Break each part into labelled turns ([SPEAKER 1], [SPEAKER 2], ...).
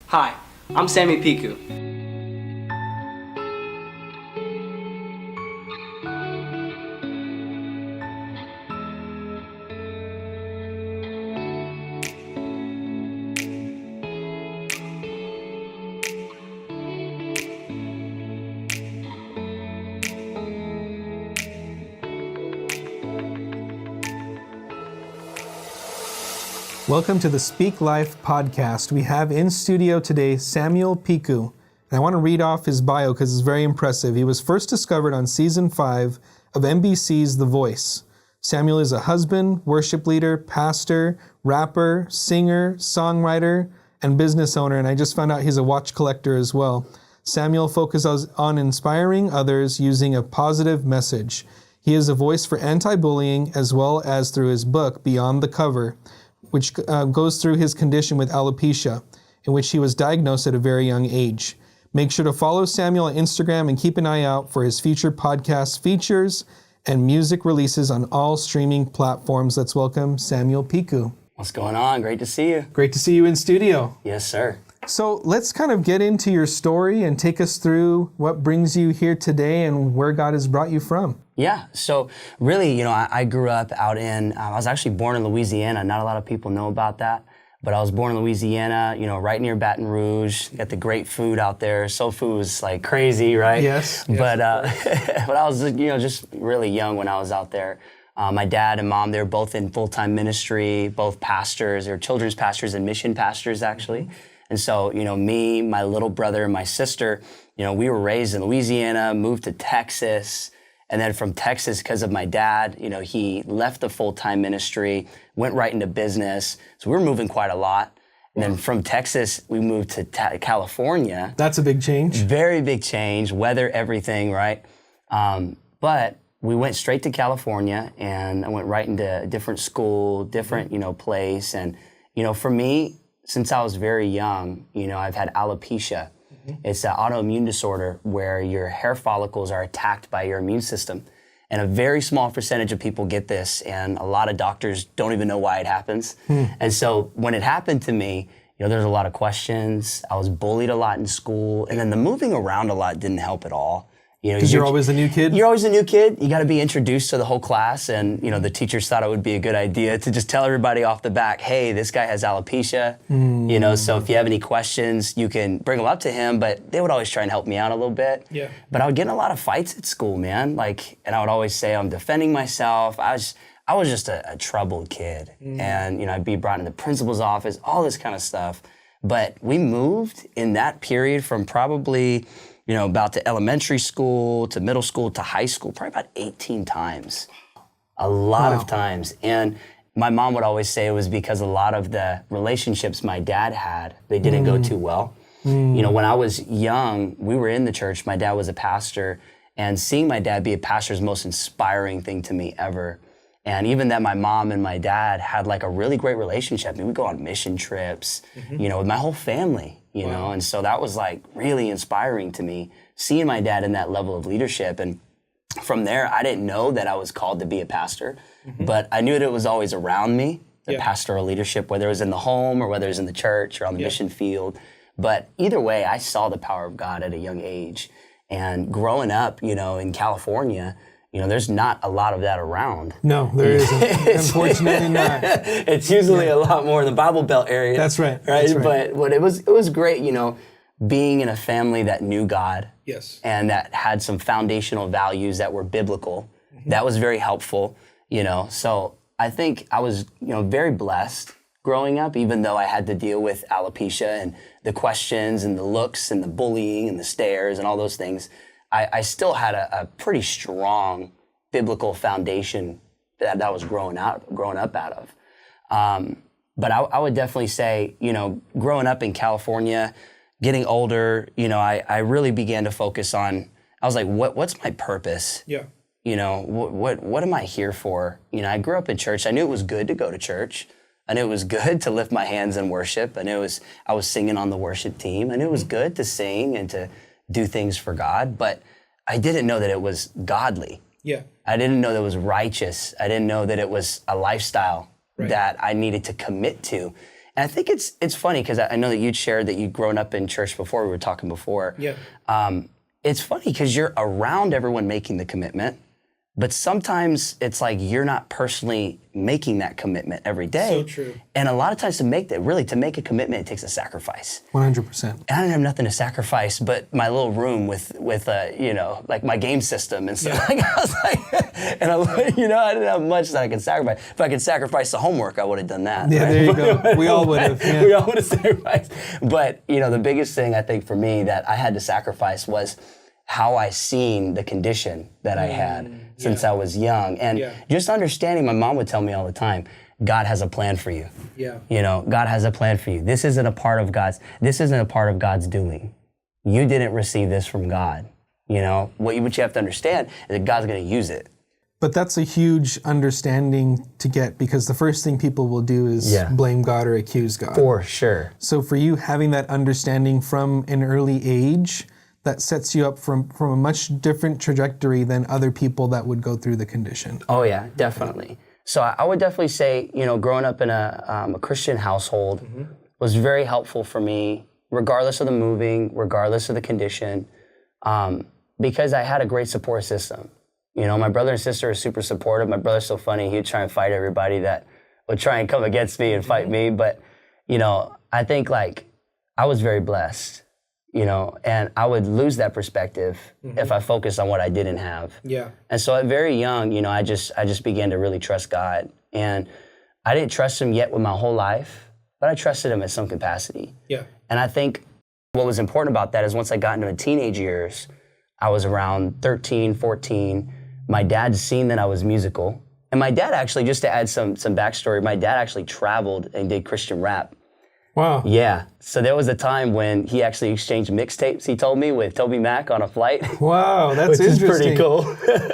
[SPEAKER 1] Hi, I'm Samuel Picou.
[SPEAKER 2] Welcome to the Speak Life podcast. We have in studio today Samuel Picou. And I want to read off his bio because it's very impressive. He was first discovered on season 5 of NBC's The Voice. Samuel is a husband, worship leader, pastor, rapper, singer, songwriter, and business owner. And I just found out he's a watch collector as well. Samuel focuses on inspiring others using a positive message. He is a voice for anti-bullying as well as through his book, Beyond the Cover, which goes through his condition with alopecia, in which he was diagnosed at a very young age. Make sure to follow Samuel on Instagram and keep an eye out for his future podcast features and music releases on all streaming platforms. Let's welcome Samuel Picou.
[SPEAKER 3] What's going on? Great to see you.
[SPEAKER 2] Great to see you in studio.
[SPEAKER 3] Yes, sir.
[SPEAKER 2] So let's kind of get into your story and take us through what brings you here today and where God has brought you from.
[SPEAKER 3] Yeah, so really, I grew up out in, I was actually born in Louisiana. Not a lot of people know about that, but I was born in Louisiana, right near Baton Rouge. Got the great food out there. Soul food was like crazy, right?
[SPEAKER 2] Yes.
[SPEAKER 3] But but I was, just really young when I was out there. My dad and mom, they were both in full-time ministry, both pastors. They were children's pastors and mission pastors, actually. And so, me, my little brother, and my sister, we were raised in Louisiana, moved to Texas. And then from Texas, because of my dad, he left the full-time ministry, went right into business. So we were moving quite a lot. And then from Texas, we moved to California.
[SPEAKER 2] That's a big change.
[SPEAKER 3] Very big change, weather, everything, right? But we went straight to California, and I went right into a different school, different, place. And, for me, since I was very young, I've had alopecia. It's an autoimmune disorder where your hair follicles are attacked by your immune system. And a very small percentage of people get this, and a lot of doctors don't even know why it happens. And so when it happened to me, there's a lot of questions. I was bullied a lot in school, and then the moving around a lot didn't help at all.
[SPEAKER 2] Because you're always the new kid?
[SPEAKER 3] You're always a new kid. You got to be introduced to the whole class. And, the teachers thought it would be a good idea to just tell everybody off the back, hey, this guy has alopecia. So if you have any questions, you can bring them up to him. But they would always try and help me out a little bit.
[SPEAKER 2] Yeah.
[SPEAKER 3] But I would get in a lot of fights at school, man. And I would always say I'm defending myself. I was just a troubled kid. And, I'd be brought in the principal's office, all this kind of stuff. But we moved in that period from probably about to elementary school, to middle school, to high school, probably about 18 times. A lot of times. And my mom would always say it was because a lot of the relationships my dad had, they didn't go too well. When I was young, we were in the church. My dad was a pastor. And seeing my dad be a pastor is the most inspiring thing to me ever. And even that my mom and my dad had like a really great relationship. I mean, we'd go on mission trips, with my whole family, and so that was like really inspiring to me, seeing my dad in that level of leadership. And from there, I didn't know that I was called to be a pastor, but I knew that it was always around me, the pastoral leadership, whether it was in the home or whether it was in the church or on the mission field. But either way, I saw the power of God at a young age. And growing up, in California, there's not a lot of that around.
[SPEAKER 2] No, there isn't. Unfortunately not.
[SPEAKER 3] It's usually a lot more in the Bible Belt area.
[SPEAKER 2] That's right.
[SPEAKER 3] Right?
[SPEAKER 2] That's right.
[SPEAKER 3] But it was great, being in a family that knew God.
[SPEAKER 2] Yes.
[SPEAKER 3] And that had some foundational values that were biblical. That was very helpful, So I think I was, very blessed growing up, even though I had to deal with alopecia and the questions and the looks and the bullying and the stares and all those things. I still had a pretty strong biblical foundation that I was growing up out of. But I would definitely say, growing up in California, getting older, I really began to focus on, I was like, what's my purpose?
[SPEAKER 2] Yeah.
[SPEAKER 3] What am I here for? I grew up in church. I knew it was good to go to church. I knew it was good to lift my hands in worship. I knew I was singing on the worship team. I knew it was good to sing and to do things for God, but I didn't know that it was godly.
[SPEAKER 2] Yeah.
[SPEAKER 3] I didn't know that it was righteous. I didn't know that it was a lifestyle that I needed to commit to. And I think it's funny because I know that you'd shared that you'd grown up in church before. We were talking before.
[SPEAKER 2] Yeah.
[SPEAKER 3] It's funny because you're around everyone making the commitment, but sometimes it's like you're not personally making that commitment every day.
[SPEAKER 2] So true.
[SPEAKER 3] And a lot of times to make a commitment, it takes a sacrifice.
[SPEAKER 2] 100%.
[SPEAKER 3] And I didn't have nothing to sacrifice but my little room with like my game system and stuff. Like, I was like, and I didn't have much that I could sacrifice. If I could sacrifice the homework, I would have done that.
[SPEAKER 2] Yeah,
[SPEAKER 3] right?
[SPEAKER 2] there you go. We all would have. Yeah.
[SPEAKER 3] We all would have sacrificed. But, the biggest thing I think for me that I had to sacrifice was how I seen the condition that I had since I was young. And just understanding, my mom would tell me all the time, God has a plan for you.
[SPEAKER 2] Yeah.
[SPEAKER 3] God has a plan for you. This isn't a part of God's doing. You didn't receive this from God. What you have to understand is that God's going to use it.
[SPEAKER 2] But that's a huge understanding to get, because the first thing people will do is blame God or accuse God.
[SPEAKER 3] For sure.
[SPEAKER 2] So for you, having that understanding from an early age, that sets you up from a much different trajectory than other people that would go through the condition.
[SPEAKER 3] Oh yeah, definitely. So I would definitely say, growing up in a Christian household was very helpful for me, regardless of the moving, regardless of the condition, because I had a great support system. My brother and sister are super supportive. My brother's so funny. He'd try and fight everybody that would try and come against me and fight me. But, I think I was very blessed. And I would lose that perspective if I focused on what I didn't have.
[SPEAKER 2] Yeah.
[SPEAKER 3] And so at very young, I just began to really trust God. And I didn't trust him yet with my whole life, but I trusted him in some capacity.
[SPEAKER 2] Yeah.
[SPEAKER 3] And I think what was important about that is once I got into my teenage years, I was around 13, 14. My dad seen that I was musical. And my dad actually, just to add some backstory, my dad actually traveled and did Christian rap.
[SPEAKER 2] Wow.
[SPEAKER 3] Yeah. So there was a time when he actually exchanged mixtapes, he told me, with Toby Mac on a flight.
[SPEAKER 2] Wow, that's
[SPEAKER 3] which
[SPEAKER 2] interesting.
[SPEAKER 3] is pretty cool.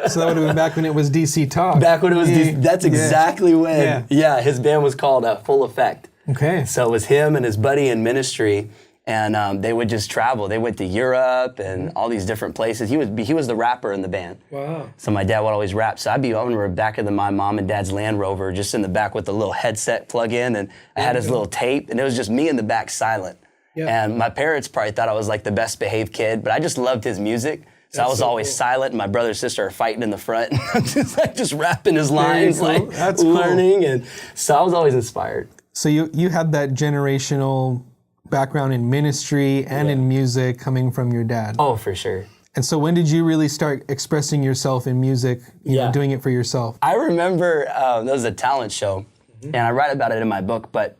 [SPEAKER 2] So that would have been back when it was DC Talk.
[SPEAKER 3] Back when it was DC. That's exactly when.
[SPEAKER 2] Yeah.
[SPEAKER 3] His band was called Full Effect.
[SPEAKER 2] Okay.
[SPEAKER 3] So it was him and his buddy in ministry, and they would just travel. They went to Europe and all these different places. He was the rapper in the band.
[SPEAKER 2] Wow.
[SPEAKER 3] So my dad would always rap. So I'd be over back of my mom and dad's Land Rover, just in the back with the little headset plug in, and I had his little tape, and it was just me in the back silent. Yeah. And my parents probably thought I was like the best behaved kid, but I just loved his music. So I was always silent, and my brother and sister are fighting in the front. I'm just rapping his lines,
[SPEAKER 2] cool. That's
[SPEAKER 3] learning.
[SPEAKER 2] Cool.
[SPEAKER 3] And so I was always inspired.
[SPEAKER 2] So you had that generational background in ministry and in music coming from your dad.
[SPEAKER 3] Oh, for sure.
[SPEAKER 2] And so when did you really start expressing yourself in music, you know, doing it for yourself?
[SPEAKER 3] I remember there was a talent show, and I write about it in my book, but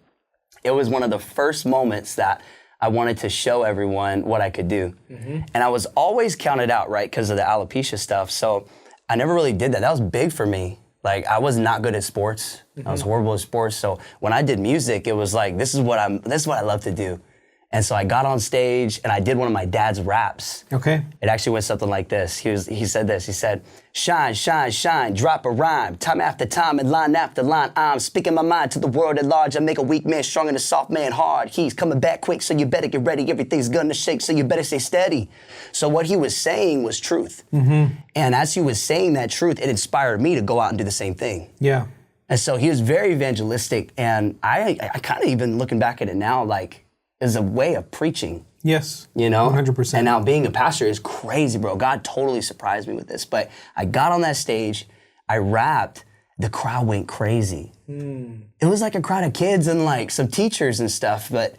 [SPEAKER 3] it was one of the first moments that I wanted to show everyone what I could do. And I was always counted out, right, because of the alopecia stuff. So I never really did that. That was big for me. Like, I was not good at sports. I was horrible at sports. So when I did music, it was like, this is what I love to do. And so I got on stage and I did one of my dad's raps.
[SPEAKER 2] Okay.
[SPEAKER 3] It actually went something like this. He said this. He said, "Shine, shine, shine, drop a rhyme. Time after time and line after line, I'm speaking my mind to the world at large. I make a weak man strong and a soft man hard. He's coming back quick, so you better get ready. Everything's gonna shake, so you better stay steady." So what he was saying was truth. And as he was saying that truth, it inspired me to go out and do the same thing.
[SPEAKER 2] Yeah.
[SPEAKER 3] And so he was very evangelistic. And I kind of, even looking back at it now, like, is a way of preaching.
[SPEAKER 2] Yes.
[SPEAKER 3] You know?
[SPEAKER 2] 100%.
[SPEAKER 3] And now being a pastor is crazy, bro. God totally surprised me with this. But I got on that stage, I rapped, the crowd went crazy. It was like a crowd of kids and like some teachers and stuff, but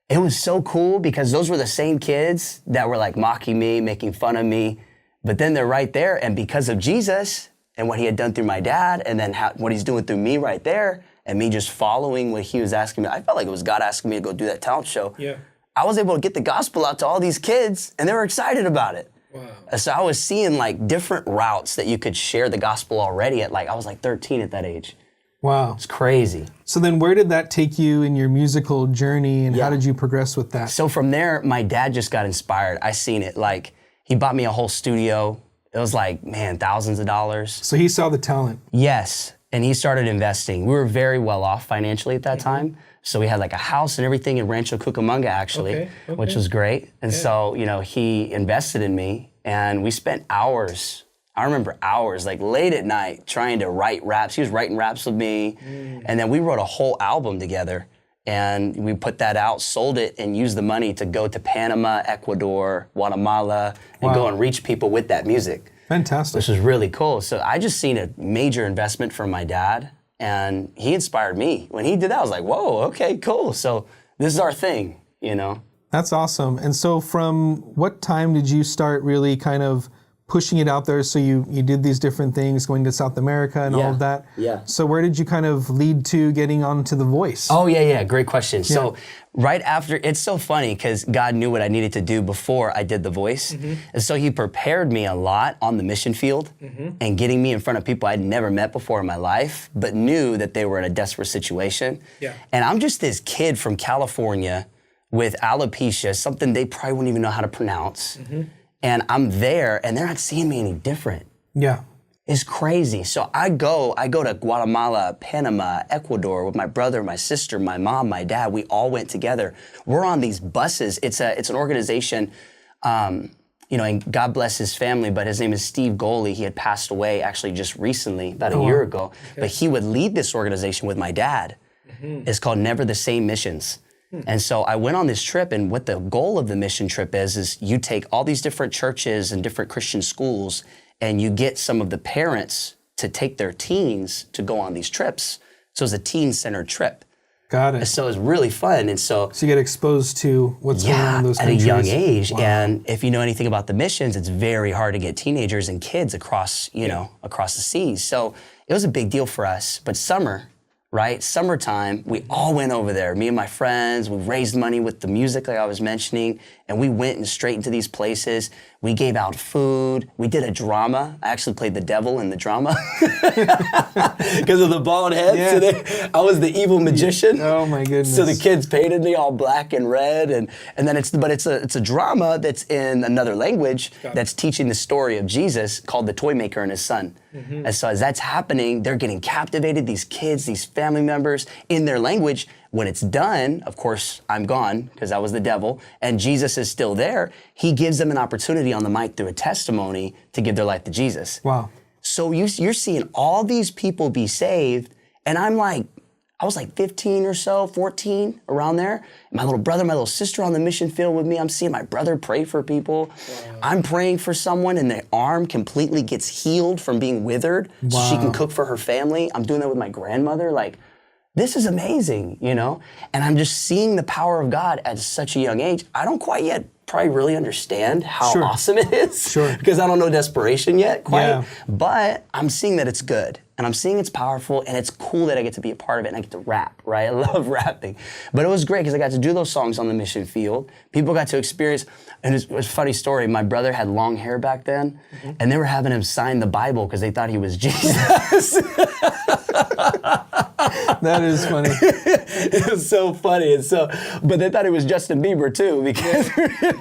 [SPEAKER 3] it was so cool because those were the same kids that were like mocking me, making fun of me, but then they're right there, and because of Jesus and what he had done through my dad, and then what he's doing through me right there, and me just following what he was asking me. I felt like it was God asking me to go do that talent show.
[SPEAKER 2] Yeah.
[SPEAKER 3] I was able to get the gospel out to all these kids, and they were excited about it.
[SPEAKER 2] Wow.
[SPEAKER 3] So I was seeing like different routes that you could share the gospel already at I was like 13 at that age.
[SPEAKER 2] Wow.
[SPEAKER 3] It's crazy.
[SPEAKER 2] So then where did that take you in your musical journey, and how did you progress with that?
[SPEAKER 3] So from there, my dad just got inspired. I seen it. Like, he bought me a whole studio. It was like, man, thousands of dollars.
[SPEAKER 2] So he saw the talent.
[SPEAKER 3] Yes. And he started investing. We were very well off financially at that time. So we had like a house and everything in Rancho Cucamonga, actually, which was great. And so, you know, he invested in me, and we spent hours. I remember hours, like late at night, trying to write raps. He was writing raps with me. And then we wrote a whole album together. And we put that out, sold it, and used the money to go to Panama, Ecuador, Guatemala, and go and reach people with that music.
[SPEAKER 2] Fantastic.
[SPEAKER 3] Which was really cool. So I just seen a major investment from my dad, and he inspired me. When he did that, I was like, whoa, okay, cool. So this is our thing, you know?
[SPEAKER 2] That's awesome. And so from what time did you start really kind of pushing it out there? So you did these different things, going to South America and all of that.
[SPEAKER 3] Yeah.
[SPEAKER 2] So where did you kind of lead to getting onto The Voice?
[SPEAKER 3] Oh, yeah. Great question. So right after, it's so funny because God knew what I needed to do before I did The Voice. And so he prepared me a lot on the mission field and getting me in front of people I'd never met before in my life, but knew that they were in a desperate situation. Yeah. And I'm just this kid from California with alopecia, something they probably wouldn't even know how to pronounce. And I'm there, and they're not seeing me any different.
[SPEAKER 2] Yeah.
[SPEAKER 3] It's crazy. So I go to Guatemala, Panama, Ecuador with my brother, my sister, my mom, my dad. We all went together. We're on these buses. It's an organization, you know, and God bless his family, but his name is Steve Goley. He had passed away actually just recently, about a year ago. Okay. But he would lead this organization with my dad. It's called Never the Same Missions. And so I went on this trip, and what the goal of the mission trip is you take all these different churches and different Christian schools, and you get some of the parents to take their teens to go on these trips. So it's a teen-centered trip.
[SPEAKER 2] Got it.
[SPEAKER 3] And so it's really fun. And so
[SPEAKER 2] you get exposed to what's going on in those countries.
[SPEAKER 3] At a young age. Wow. And if you know anything about the missions, it's very hard to get teenagers and kids across, you know, across the seas. So it was a big deal for us. But summertime, we all went over there. Me and my friends, we raised money with the music like I was mentioning, and we went straight into these places. We gave out food. We did a drama. I actually played the devil in the drama because of the bald head. Yeah. So I was the evil magician.
[SPEAKER 2] Oh my goodness.
[SPEAKER 3] So the kids painted me all black and red, and then it's a drama that's in another language that's teaching the story of Jesus called The Toy Maker and His Son. And so as that's happening, they're getting captivated, these kids, these family members, in their language. When it's done, of course, I'm gone because I was the devil, and Jesus is still there. He gives them an opportunity on the mic through a testimony to give their life to Jesus.
[SPEAKER 2] Wow.
[SPEAKER 3] So you're seeing all these people be saved, and I was like 15 or so, 14, around there. My little brother, my little sister on the mission field with me. I'm seeing my brother pray for people. Wow. I'm praying for someone, and their arm completely gets healed from being withered so she can cook for her family. I'm doing that with my grandmother. Like, this is amazing, you know? And I'm just seeing the power of God at such a young age. I don't quite yet probably really understand how awesome it is because I don't know desperation yet quite, but I'm seeing that it's good, and I'm seeing it's powerful, and it's cool that I get to be a part of it, and I get to rap, right? I love rapping. But it was great because I got to do those songs on the mission field. People got to experience, and it was a funny story. My brother had long hair back then, and they were having him sign the Bible because they thought he was Jesus.
[SPEAKER 2] That is funny.
[SPEAKER 3] It was so funny. And so, but they thought it was Justin Bieber too, because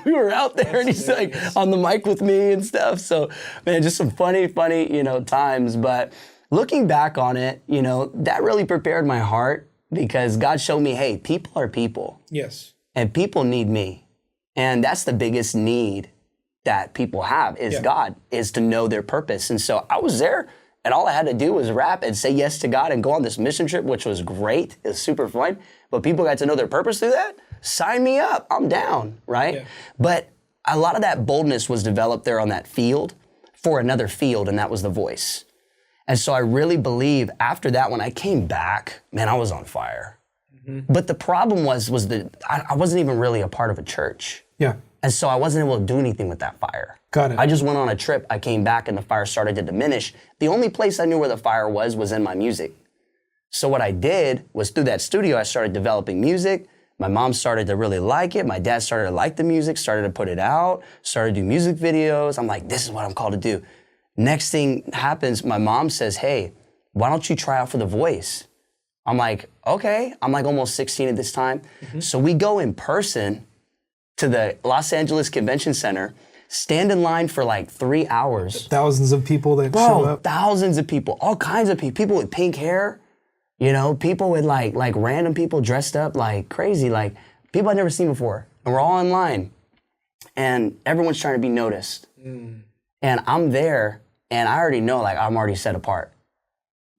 [SPEAKER 3] we were out there and he's like on the mic with me and stuff. So, man, just some funny, you know, times. But looking back on it, you know, that really prepared my heart because God showed me, hey, people are people.
[SPEAKER 2] Yes.
[SPEAKER 3] And people need me. And that's the biggest need that people have is God, is to know their purpose. And so I was there. And all I had to do was rap and say yes to God and go on this mission trip, which was great. It was super fun. But people got to know their purpose through that. Sign me up. I'm down, right? Yeah. But a lot of that boldness was developed there on that field for another field, and that was The Voice. And so I really believe after that, when I came back, man, I was on fire. But the problem was that I wasn't even really a part of a church. Yeah. And so I wasn't able to do anything with that fire.
[SPEAKER 2] Got it.
[SPEAKER 3] I just went on a trip, I came back, and the fire started to diminish. The only place I knew where the fire was in my music. So what I did was through that studio, I started developing music. My mom started to really like it. My dad started to like the music, started to put it out, started to do music videos. I'm like, this is what I'm called to do. Next thing happens, my mom says, hey, why don't you try out for The Voice? I'm like, okay. I'm like almost 16 at this time. So we go in person to the Los Angeles Convention Center, stand in line for like 3 hours.
[SPEAKER 2] Thousands of people that show up.
[SPEAKER 3] Thousands of people, all kinds of people. People with pink hair, you know, people with like random people dressed up like crazy, like people I'd never seen before. And we're all in line, and everyone's trying to be noticed. And I'm there, and I already know, like, I'm already set apart.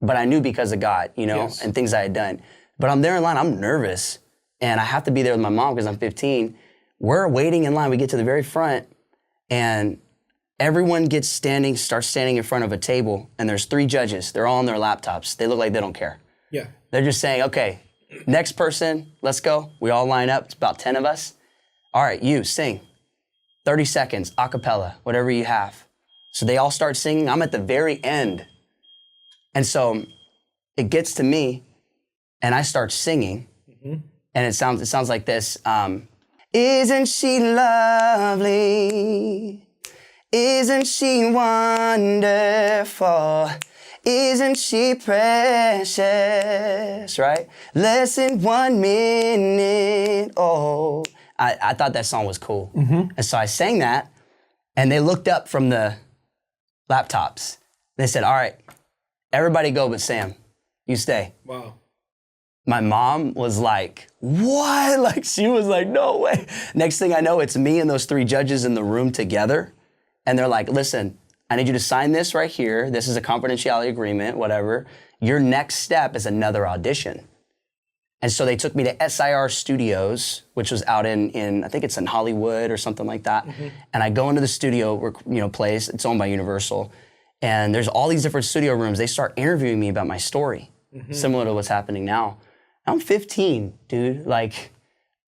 [SPEAKER 3] But I knew because of God, you know, and things I had done. But I'm there in line, I'm nervous. and I have to be there with my mom because I'm 15. We're waiting in line. We get to the very front, and everyone starts standing in front of a table, and there's 3 judges. They're all on their laptops. They look like they don't care.
[SPEAKER 2] Yeah.
[SPEAKER 3] They're just saying, okay, next person, let's go. We all line up. It's about 10 of us. All right, you sing. 30 seconds, a cappella, whatever you have. So they all start singing. I'm at the very end. And so it gets to me, and I start singing. And it sounds like this. Isn't she lovely? Isn't she wonderful? Isn't she precious, right? Less than 1 minute, oh. I thought that song was cool. And so I sang that, and they looked up from the laptops. They said, all right, everybody go but Sam. You stay.
[SPEAKER 2] Wow.
[SPEAKER 3] My mom was like, what? Like, she was like, no way. Next thing I know, it's me and those 3 judges in the room together. And they're like, listen, I need you to sign this right here. This is a confidentiality agreement, whatever. Your next step is another audition. And so they took me to SIR Studios, which was out in I think it's in Hollywood or something like that. And I go into the studio, place. It's owned by Universal. And there's all these different studio rooms. They start interviewing me about my story, similar to what's happening now. I'm 15, dude. Like,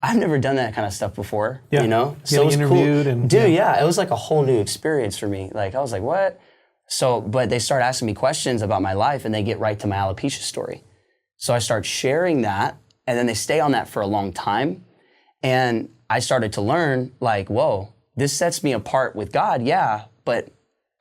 [SPEAKER 3] I've never done that kind of stuff before, you know? So it was
[SPEAKER 2] interviewed
[SPEAKER 3] cool.
[SPEAKER 2] and
[SPEAKER 3] Dude, yeah, it was like a whole new experience for me. Like, I was like, what? So, but they start asking me questions about my life, and they get right to my alopecia story. So I start sharing that, and then they stay on that for a long time. And I started to learn, like, whoa, this sets me apart with God, yeah, but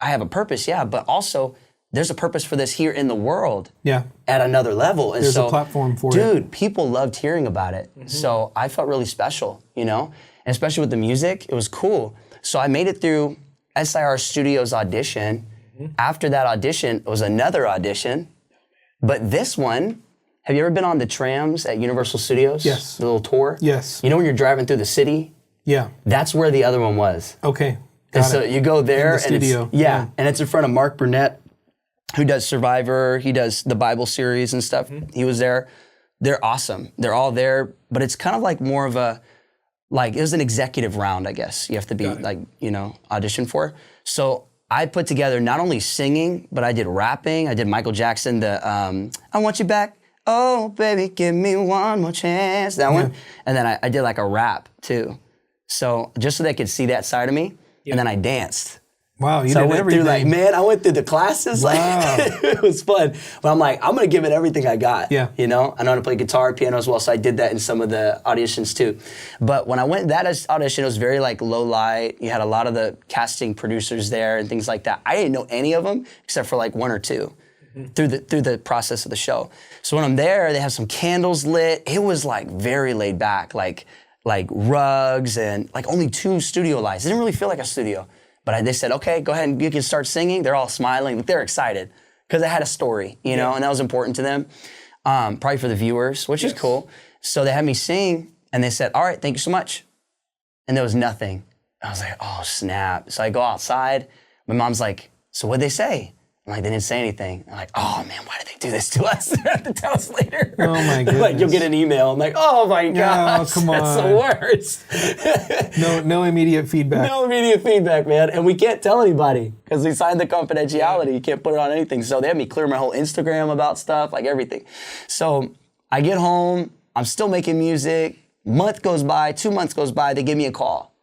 [SPEAKER 3] I have a purpose, yeah, but also there's a purpose for this here in the world at another level. And
[SPEAKER 2] there's a platform for it.
[SPEAKER 3] Dude, people loved hearing about it. So I felt really special, you know? And especially with the music, it was cool. So I made it through SIR Studios audition. After that audition, it was another audition. But this one, have you ever been on the trams at Universal Studios?
[SPEAKER 2] Yes.
[SPEAKER 3] The little tour?
[SPEAKER 2] Yes.
[SPEAKER 3] You know when you're driving through the city?
[SPEAKER 2] Yeah.
[SPEAKER 3] That's where the other one was.
[SPEAKER 2] Okay.
[SPEAKER 3] And so you go there,
[SPEAKER 2] in the studio.
[SPEAKER 3] And it's in front of Mark Burnett, who does Survivor. He does the Bible series and stuff. He was there. They're awesome. They're all there, but it's kind of like more of a, like, it was an executive round, I guess. You have to be audition for. So I put together not only singing, but I did rapping. I did Michael Jackson, I Want You Back. Oh, baby, give me one more chance. That one. And then I did like a rap too. So just so they could see that side of me. And then I danced.
[SPEAKER 2] Wow, you
[SPEAKER 3] so
[SPEAKER 2] did
[SPEAKER 3] I went
[SPEAKER 2] everything.
[SPEAKER 3] through I went through the classes.
[SPEAKER 2] Wow.
[SPEAKER 3] Like, it was fun. But I'm like, I'm going to give it everything I got.
[SPEAKER 2] Yeah.
[SPEAKER 3] You know, I know how to play guitar, piano as well. So I did that in some of the auditions too. But when I went that audition, it was very like low light. You had a lot of the casting producers there and things like that. I didn't know any of them except for like 1 or 2 through the process of the show. So when I'm there, they have some candles lit. It was like very laid back, like rugs and like only 2 studio lights. It didn't really feel like a studio. But they said, okay, go ahead and you can start singing. They're all smiling. They're excited because I had a story, you know, and that was important to them, probably for the viewers, which is cool. So they had me sing, and they said, all right, thank you so much. And there was nothing. I was like, oh, snap. So I go outside. My mom's like, so what'd they say? I'm like, they didn't say anything. I'm like, oh, man, why did they do this to us? They have to tell us later.
[SPEAKER 2] Oh, my goodness.
[SPEAKER 3] Like, you'll get an email. I'm like, oh, my gosh,
[SPEAKER 2] come on.
[SPEAKER 3] that's the worst.
[SPEAKER 2] No immediate feedback.
[SPEAKER 3] No immediate feedback, man. And we can't tell anybody because we signed the confidentiality. You can't put it on anything. So they had me clear my whole Instagram about stuff, like everything. So I get home. I'm still making music. Month goes by, 2 months goes by. They give me a call.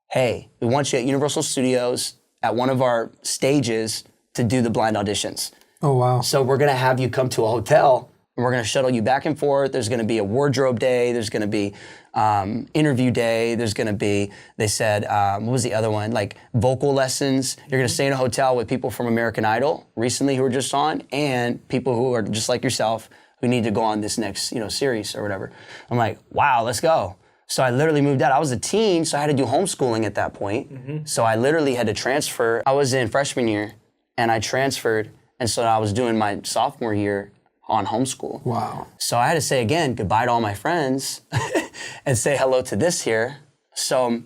[SPEAKER 3] Hey, we want you at Universal Studios at one of our stages to do the blind auditions.
[SPEAKER 2] Oh, wow.
[SPEAKER 3] So we're going to have you come to a hotel, and we're going to shuttle you back and forth. There's going to be a wardrobe day. There's going to be interview day. There's going to be, they said, what was the other one? Like vocal lessons. You're going to stay in a hotel with people from American Idol recently who were just on, and people who are just like yourself who need to go on this next, series or whatever. I'm like, wow, let's go. So I literally moved out. I was a teen, so I had to do homeschooling at that point. So I literally had to transfer. I was in freshman year, and I transferred, and so I was doing my sophomore year on homeschool.
[SPEAKER 2] Wow.
[SPEAKER 3] So I had to say again goodbye to all my friends and say hello to this here. So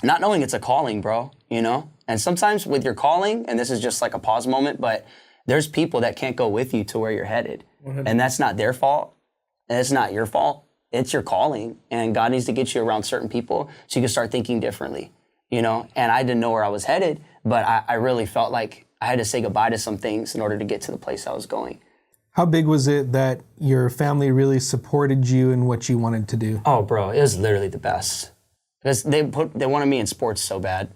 [SPEAKER 3] not knowing it's a calling, bro, And sometimes with your calling, and this is just like a pause moment, but there's people that can't go with you to where you're headed. 100%. And that's not their fault, and it's not your fault. it's your calling, and God needs to get you around certain people so you can start thinking differently, you know? And I didn't know where I was headed, but I really felt like I had to say goodbye to some things in order to get to the place I was going.
[SPEAKER 2] How big was it that your family really supported you in what you wanted to do?
[SPEAKER 3] Oh, bro, it was literally the best. Because they wanted me in sports so bad.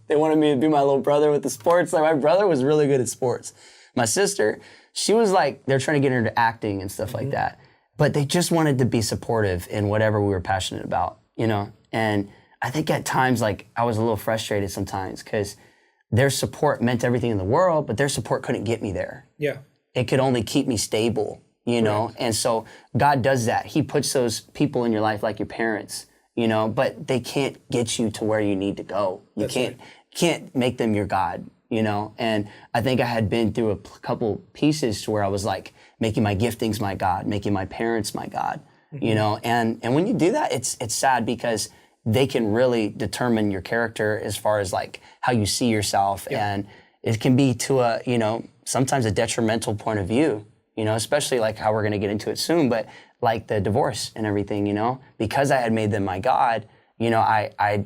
[SPEAKER 3] They wanted me to be my little brother with the sports. Like, my brother was really good at sports. My sister, she was like, they're trying to get her into acting and stuff like that. But they just wanted to be supportive in whatever we were passionate about, you know? And I think at times, like, I was a little frustrated sometimes because their support meant everything in the world, but their support couldn't get me there.
[SPEAKER 2] Yeah.
[SPEAKER 3] It could only keep me stable, you know? And so God does that. He puts those people in your life like your parents, you know, but they can't get you to where you need to go. You can't make them your God, you know? And I think I had been through a couple pieces to where I was like making my giftings my God, making my parents my God, you know? And when you do that, it's sad because they can really determine your character as far as like how you see yourself. And it can be to a, you know, sometimes a detrimental point of view, you know, especially like how we're going to get into it soon, but like the divorce and everything, you know, because I had made them my God, you know, I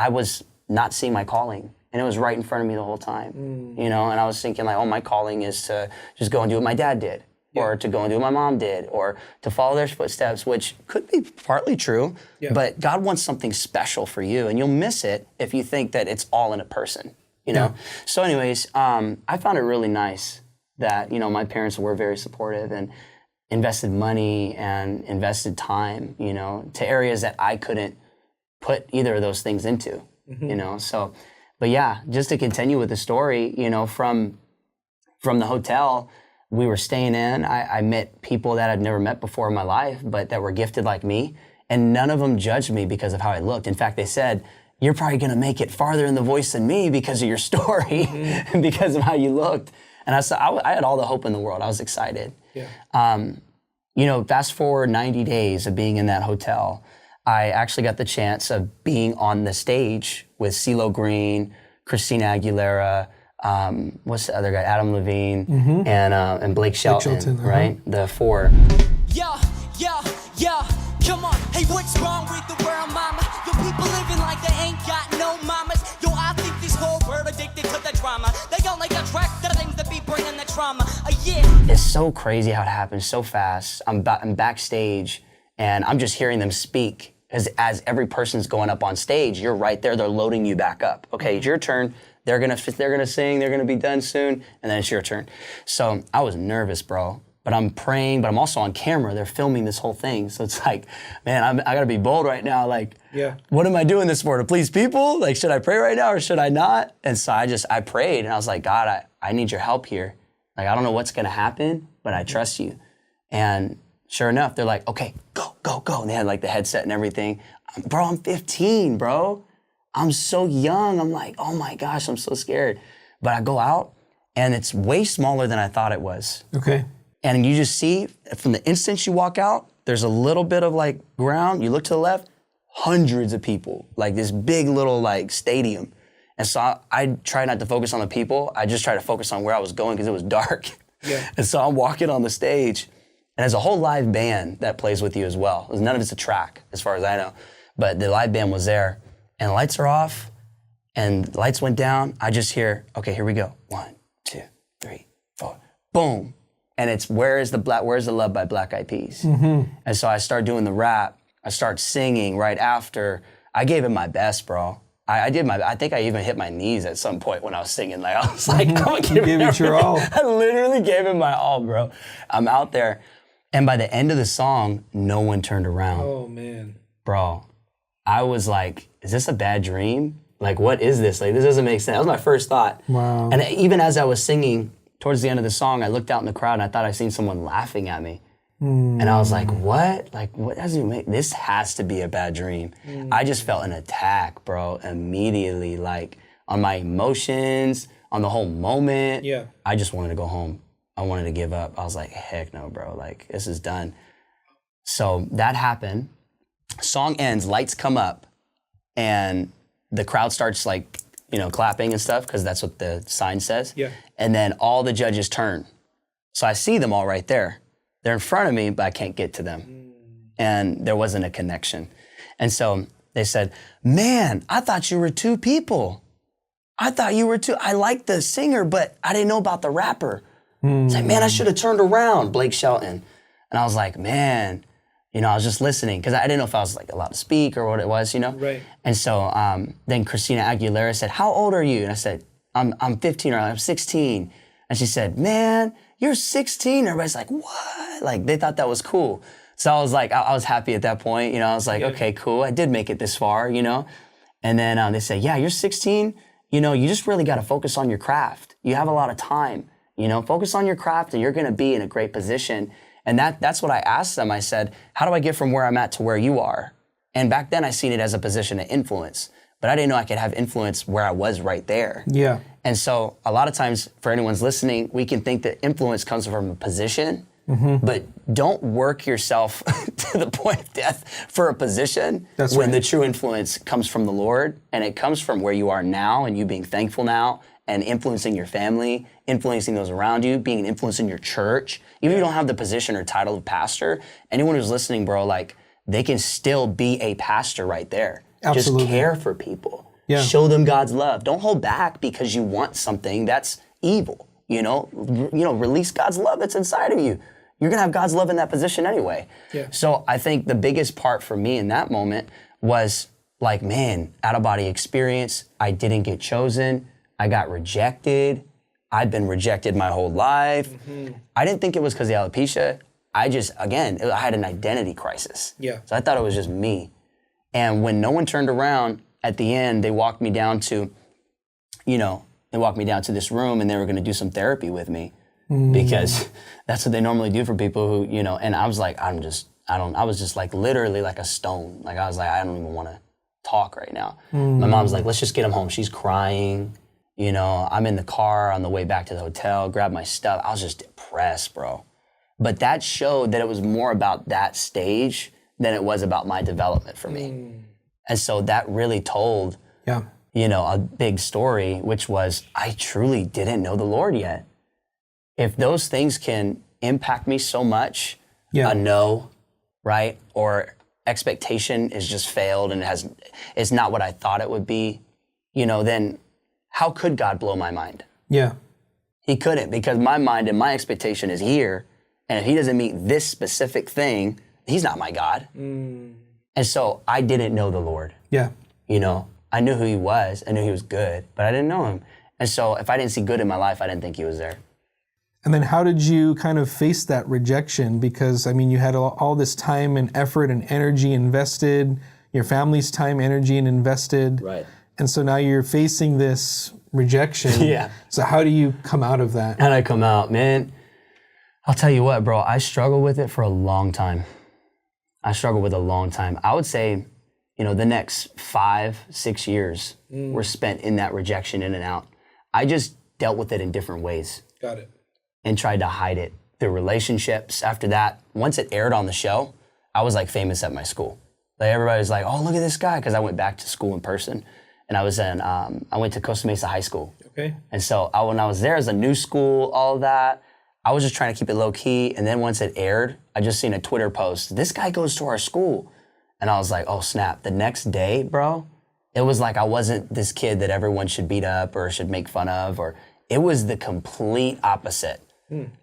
[SPEAKER 3] was not seeing my calling, and it was right in front of me the whole time, you know, and I was thinking like, oh, my calling is to just go and do what my dad did, or to go and do what my mom did, or to follow their footsteps, which could be partly true, but God wants something special for you, and you'll miss it if you think that it's all in a person, you know? So anyways, I found it really nice that, you know, my parents were very supportive and invested money and invested time, you know, to areas that I couldn't put either of those things into, you know? So, but yeah, just to continue with the story, you know, from the hotel we were staying in, I met people that I'd never met before in my life, but that were gifted like me, and none of them judged me because of how I looked. In fact, they said, you're probably gonna make it farther in the voice than me because of your story, and because of how you looked. And I had all the hope in the world. I was excited. You know, fast forward 90 days of being in that hotel, I actually got the chance of being on the stage with CeeLo Green, Christina Aguilera, what's the other guy? Adam Levine, and Blake Shelton, right? The four.
[SPEAKER 4] Yeah, come on. Hey, what's wrong with the world, mama? Yo, people living like they ain't got no mamas. Yo, I think this whole world addicted to the drama. They only attract the things that be bringing the trauma.
[SPEAKER 3] It's so crazy how it happens so fast. I'm backstage, and I'm just hearing them speak. As every person's going up on stage, you're right there, they're loading you back up. Okay, it's your turn. They're gonna sing, they're gonna be done soon, and then it's your turn. So I was nervous, bro. But I'm praying, but I'm also on camera. They're filming this whole thing. So it's like, man, I gotta be bold right now. Like, what am I doing this for? To please people? Like, should I pray right now or should I not? And so I prayed, and I was like, God, I need your help here. Like, I don't know what's gonna happen, but I trust you. And sure enough, they're like, okay, go. And they had like the headset and everything. Bro, I'm 15, bro. I'm so young. I'm like, oh my gosh, I'm so scared. But I go out, and it's way smaller than I thought it was.
[SPEAKER 2] Okay.
[SPEAKER 3] And you just see, from the instant you walk out, there's a little bit of like ground. You look to the left, hundreds of people, like this big little like stadium. And so I try not to focus on the people. I just try to focus on where I was going because it was dark. And so I'm walking on the stage, and there's a whole live band that plays with you as well. None of it's a track, as far as I know. But the live band was there, and the lights are off, and the lights went down. I just hear, okay, here we go. 1, 2, 3, 4, boom. And it's Where's the Love by Black Eyed Peas. And so I start doing the rap. I start singing right after. I gave it my best, bro. I think I even hit my knees at some point when I was singing. Like, I was like, I'm gonna give
[SPEAKER 2] it your all.
[SPEAKER 3] I literally gave it my all, bro. I'm out there. And by the end of the song, no one turned around.
[SPEAKER 2] Oh, man.
[SPEAKER 3] Bro, I was like, is this a bad dream? Like, what is this? Like, this doesn't make sense. That was my first thought.
[SPEAKER 2] Wow.
[SPEAKER 3] And even as I was singing, towards the end of the song, I looked out in the crowd and I thought I seen someone laughing at me. And I was like, what? Like, what does it make? This has to be a bad dream. I just felt an attack, bro, immediately, like on my emotions, on the whole moment. I just wanted to go home. I wanted to give up. I was like, heck no, bro. Like, this is done. So that happened. Song ends, lights come up, and the crowd starts like, you know, clapping and stuff, because that's what the sign says. And then all the judges turn. So I see them all right there. They're in front of me, but I can't get to them. and there wasn't a connection. And so they said, man, I thought you were two people. I thought you were two. I liked the singer, but I didn't know about the rapper. It's like, man, I should have turned around, Blake Shelton. And I was like, man, I was just listening because I didn't know if I was like allowed to speak or what it was,
[SPEAKER 2] Right.
[SPEAKER 3] And so then Christina Aguilera said, how old are you? And I said, I'm 15 or I'm 16. And she said, man, you're 16. Everybody's like, what? Like they thought that was cool. So I was like, I was happy at that point. I was like, okay, cool. I did make it this far, And then they said, yeah, you're 16. You just really got to focus on your craft. You have a lot of time, focus on your craft and you're going to be in a great position. And that's what I asked them. I said, how do I get from where I'm at to where you are? And back then I seen it as a position of influence, but I didn't know I could have influence where I was right there.
[SPEAKER 2] Yeah.
[SPEAKER 3] And so a lot of times for anyone's listening, we can think that influence comes from a position, but don't work yourself to the point of death for a position.
[SPEAKER 2] That's
[SPEAKER 3] when
[SPEAKER 2] right.
[SPEAKER 3] the true influence comes from the Lord, and it comes from where you are now and you being thankful now and influencing your family, influencing those around you, being an influence in your church. Even if you don't have the position or title of pastor, anyone who's listening, bro, like they can still be a pastor right there.
[SPEAKER 2] Absolutely.
[SPEAKER 3] Just care for people.
[SPEAKER 2] Yeah.
[SPEAKER 3] Show them God's love. Don't hold back because you want something that's evil. Release God's love that's inside of you. You're gonna have God's love in that position anyway.
[SPEAKER 2] Yeah.
[SPEAKER 3] So I think the biggest part for me in that moment was like, man, out of body experience. I didn't get chosen. I got rejected. I'd been rejected my whole life. I didn't think it was because of alopecia. I had an identity crisis.
[SPEAKER 2] Yeah.
[SPEAKER 3] So I thought it was just me. And when no one turned around, at the end, they walked me down to this room and they were gonna do some therapy with me because that's what they normally do for people who, and I was like, I was just like literally like a stone. Like I was like, I don't even wanna talk right now. My mom's like, let's just get him home. She's crying. I'm in the car on the way back to the hotel, grab my stuff. I was just depressed, bro. But that showed that it was more about that stage than it was about my development for me. And so that really told, a big story, which was I truly didn't know the Lord yet. If those things can impact me so much, a no, right? Or expectation is just failed and it's not what I thought it would be, then how could God blow my mind?
[SPEAKER 2] Yeah.
[SPEAKER 3] He couldn't, because my mind and my expectation is here. And if he doesn't meet this specific thing, he's not my God. And so I didn't know the Lord.
[SPEAKER 2] Yeah.
[SPEAKER 3] I knew who he was. I knew he was good, but I didn't know him. And so if I didn't see good in my life, I didn't think he was there.
[SPEAKER 2] And then how did you kind of face that rejection? Because, you had all this time and effort and energy invested, your family's time, energy, and invested.
[SPEAKER 3] Right.
[SPEAKER 2] And so now you're facing this rejection.
[SPEAKER 3] Yeah.
[SPEAKER 2] So how do you come out of that?
[SPEAKER 3] How did I come out? Man, I'll tell you what, bro, I struggled with it for a long time. I would say, the next 5-6 years were spent in that rejection, in and out. I just dealt with it in different ways.
[SPEAKER 2] Got it.
[SPEAKER 3] And tried to hide it through relationships. After that, once it aired on the show, I was like famous at my school. Like everybody was like, oh, look at this guy, because I went back to school in person. And I went to Costa Mesa High School.
[SPEAKER 2] Okay.
[SPEAKER 3] And so when I was there as a new school, all of that, I was just trying to keep it low key. And then once it aired, I just seen a Twitter post, this guy goes to our school. And I was like, oh snap. The next day, bro, it was like I wasn't this kid that everyone should beat up or should make fun of, or it was the complete opposite.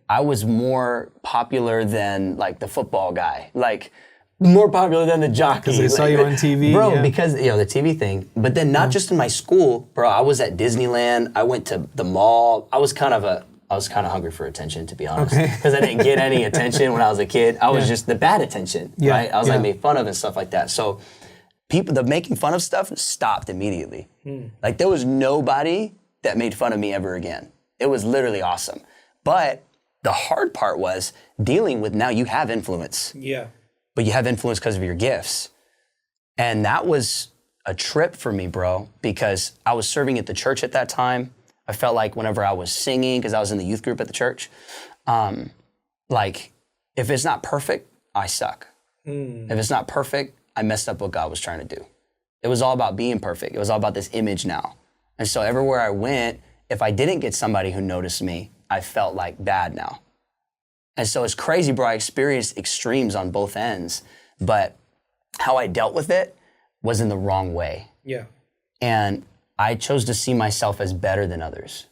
[SPEAKER 3] I was more popular than like the football guy, like more popular than the jockey.
[SPEAKER 2] Because they saw you on TV.
[SPEAKER 3] Bro,
[SPEAKER 2] yeah.
[SPEAKER 3] because, the TV thing. But then not just in my school, bro, I was at Disneyland. I went to the mall. I was kind of hungry for attention, to be honest. Because I didn't get any attention when I was a kid. I was just the bad attention, right? I was like made fun of and stuff like that. So the making fun of stuff stopped immediately. Like there was nobody that made fun of me ever again. It was literally awesome. But the hard part was dealing with, now you have influence.
[SPEAKER 2] Yeah.
[SPEAKER 3] But you have influence because of your gifts. And that was a trip for me, bro, because I was serving at the church at that time. I felt like whenever I was singing, because I was in the youth group at the church, like if it's not perfect, I suck. If it's not perfect, I messed up what God was trying to do. It was all about being perfect. It was all about this image now. And so everywhere I went, if I didn't get somebody who noticed me, I felt like bad now. And so it's crazy, bro. I experienced extremes on both ends, but how I dealt with it was in the wrong way.
[SPEAKER 2] Yeah.
[SPEAKER 3] And I chose to see myself as better than others.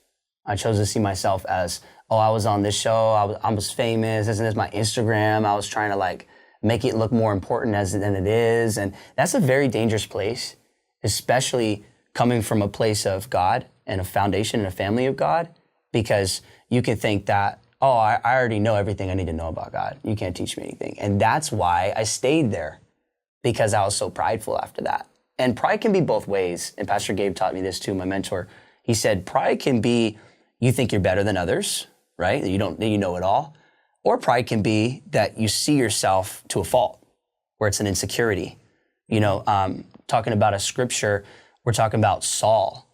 [SPEAKER 3] I chose to see myself as, oh, I was on this show, I was famous, this is my Instagram, I was trying to like make it look more important than it is. And that's a very dangerous place, especially coming from a place of God and a foundation and a family of God, because you can think that, oh, I already know everything I need to know about God. You can't teach me anything. And that's why I stayed there, because I was so prideful after that. And pride can be both ways. And Pastor Gabe taught me this too, my mentor. He said, pride can be, you think you're better than others, right? That you know it all. Or pride can be that you see yourself to a fault, where it's an insecurity. You know, talking about a scripture, we're talking about Saul,